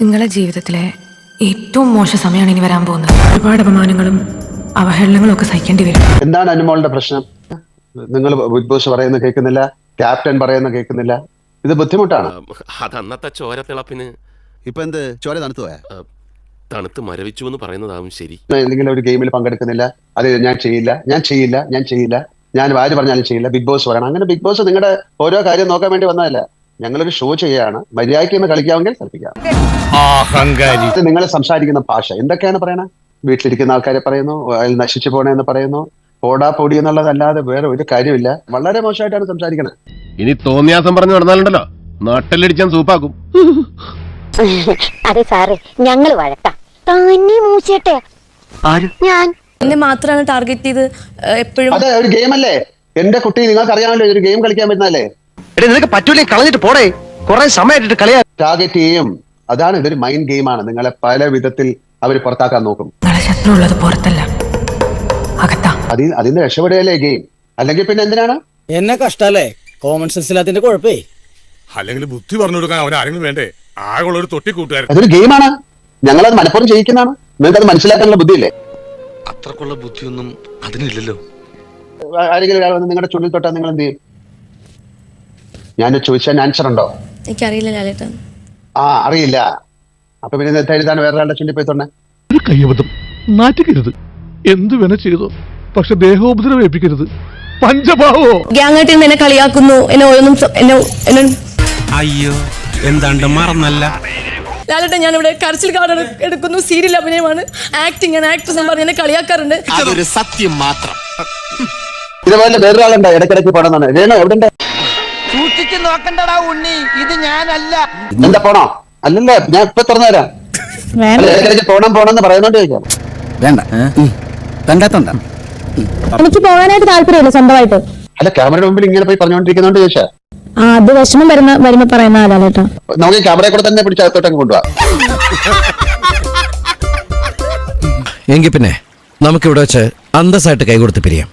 നിങ്ങളുടെ ജീവിതത്തിലെ ഏറ്റവും മോശ സമയമാണ് ഇനി വരാൻ പോകുന്നത്. ഒരുപാട് അപമാനങ്ങളും അവഹേളനങ്ങളും ഒക്കെ സഹിക്കേണ്ടി വരും. എന്താണ് അനുമോളുടെ പ്രശ്നം? നിങ്ങൾ ബിഗ് ബോസ് പറയുന്ന കേൾക്കുന്നില്ല, ക്യാപ്റ്റൻ പറയുന്ന കേൾക്കുന്നില്ല. ഇത് ബുദ്ധിമുട്ടാണ്. അത് അന്നത്തെ ചോരത്തിളപ്പിന് ഇപ്പൊ എന്ത് ചോര തണുത്തു പോയാ? തണുത്ത് മരവിച്ചു എന്ന് പറയുന്നതാവും ശരി. എന്തെങ്കിലും ഒരു ഗെയിമിൽ പങ്കെടുക്കുന്നില്ല, അത് ഞാൻ ചെയ്യില്ല, ഞാൻ ആര് പറഞ്ഞാലും ചെയ്യില്ല, ബിഗ് ബോസ് പറയണം. അങ്ങനെ ബിഗ് ബോസ് നിങ്ങളുടെ ഓരോ കാര്യം നോക്കാൻ വേണ്ടി വന്നതല്ല. ഞങ്ങളൊരു ഷോ ചെയ്യാണ്, മര്യാദയ്ക്ക് ഒന്ന് കളിക്കാമെങ്കിൽ കളിപ്പിക്കാം. നിങ്ങൾ സംസാരിക്കുന്ന ഭാഷ എന്തൊക്കെയാണ് പറയണത്? വീട്ടിലിരിക്കുന്ന ആൾക്കാരെ പറയുന്നു, അയാൾ നശിച്ചു പോണേന്ന് പറയുന്നു, പോടാ പൊടി എന്നുള്ളതല്ലാതെ വേറെ ഒരു കാര്യമില്ല. വളരെ മോശമായിട്ടാണ് സംസാരിക്കണത്. ഇനി തോന്നിയാസം പറഞ്ഞു നടന്നാലുണ്ടല്ലോ നാട്ടിലടിച്ചാൻ സൂപ്പാക്കും. അതെ സാറേ, ഞങ്ങൾ വഴക്കാം. തന്നെ മൂച്ചേട്ടെ ഞാൻ എന്നെ മാത്രമാണ് ടാർഗറ്റ് ചെയ്ത് എപ്പോഴും. അതെ, ഒരു ഗെയിം അല്ലേ എന്റെ കുട്ടി, നിങ്ങൾക്ക് അറിയാമല്ലോ, ഒരു ഗെയിം കളിക്കാൻ പറ്റുന്നല്ലേ. നിനക്ക് പറ്റൂലേ, കളഞ്ഞിട്ട് പോടേ, കുറെ സമയമായിട്ട് കളിയാ. ടാർഗറ്റ് ചെയ്യും, അതാണ്. ഇതൊരു മൈൻഡ് ഗെയിമാണ്. നിങ്ങളെ പല വിധത്തിൽ അവർ പുറത്താക്കാൻ നോക്കും. നിങ്ങളെ ശത്രു ഉള്ളത് പുറത്തല്ല, അകത്താ. അതിന് രക്ഷപ്പെടുകയല്ലേ ഗെയിം. അല്ലെങ്കിൽ പിന്നെ എന്തിനാണ്? എന്നെ കഷ്ടല്ലേ, കോമൺ സെൻസ് ഇല്ലാത്തതിന്റെ കുഴപ്പേ. അല്ലെങ്കിൽ ബുദ്ധി പറഞ്ഞു കൊടുക്കാൻ അവൻ ആരെങ്കിലും വേണ്ടേ? ആകെയുള്ള ഒരു തൊട്ടി കൂട്ടുകാരൻ. അതൊരു ഗെയിമാണ്. ഞങ്ങളത് മനഃപൂർവ്വം ചെയ്യിക്കുന്നതാണ്. നിങ്ങൾക്ക് അത് മനസ്സിലാക്കാനുള്ള ബുദ്ധിയില്ലേ? അത്രക്കുള്ള ബുദ്ധിയൊന്നും അതിനില്ലല്ലോ. ആരെങ്കിലും ഒരാൾ വന്ന് നിങ്ങളുടെ ചുണ്ടിൽ തൊട്ടാൽ നിങ്ങൾ എന്ത് ചെയ്യും? ഞാൻ ചോദിച്ചതിന് ആൻസർ ഉണ്ടോ? എനിക്കറിയില്ല ലാലേട്ടാ. അറിയില്ല. അപ്പൊ പിന്നെ എഴുതാൻ വേറെ ഒരാളുടെ ചുണ്ടിൽ പോയി തൊണ്ണേ. ഒരു കയ്യബദ്ധം, നാറ്റിക്കരുത്. എന്തു വേണ ചെയ്തോ, പക്ഷെ ദേഹോപദ്രവം ഏൽപ്പിക്കരുത്. പഞ്ചഭാവോ ഗ്യാങ്ങായിട്ട് എന്നെ കളിയാക്കുന്നു, എന്നെ ഓരോന്നും അയ്യോ എന്താണ്ട് മറന്നല്ല ലാലേട്ടാ. ഞാനിവിടെ കരച്ചിൽ കാർഡ് എടുക്കുന്നു, സീരിയൽ അഭിനയമാണ്, ആക്ടിങ് ആണ്, ആക്ട്രസ് എന്ന് പറഞ്ഞ് എന്നെ കളിയാക്കാറുണ്ട്. അതൊരു സത്യം മാത്രം. ഇതുപോലെ വേറൊരാളുണ്ടോ ഇടയ്ക്കിടയ്ക്ക് പോണെന്നാണ്? വേണോ എവിടെ സൂക്ഷിച്ച് നോക്കണ്ടടാ ഉണ്ണി, ഇത് ഞാനല്ല. എന്താ പോണോ? അല്ലല്ലോ, ഞാൻ ഇപ്പൊ തുറന്നു തരാം. ഇടയ്ക്കിടയ്ക്ക് പോണെന്ന് പറയുന്നോണ്ട് ചോദിക്കാം. വേണ്ട, കണ്ടാത്തണ്ട. എനിക്ക് പോകാനായിട്ട് താല്പര്യമില്ല സ്വന്തമായിട്ട്. അല്ല, ക്യാമറയുടെ മുമ്പിൽ ഇങ്ങനെ പോയി പറഞ്ഞുകൊണ്ടിരിക്കുന്നോണ്ട് ചോദിച്ചാ. അത് വിഷമം വരുമ്പോ പറയുന്ന ആളാലേട്ടാ. നമുക്ക് ഈ ക്യാമറയെ കൂടെ തന്നെ പിടിച്ച് അകത്തോട്ടങ്ങ് കൊണ്ടുപോവാ. എങ്കിൽ പിന്നെ നമുക്കിവിടെ വെച്ച് അന്തസ്സായിട്ട് കൈകൊടുത്ത് പിരിയാം.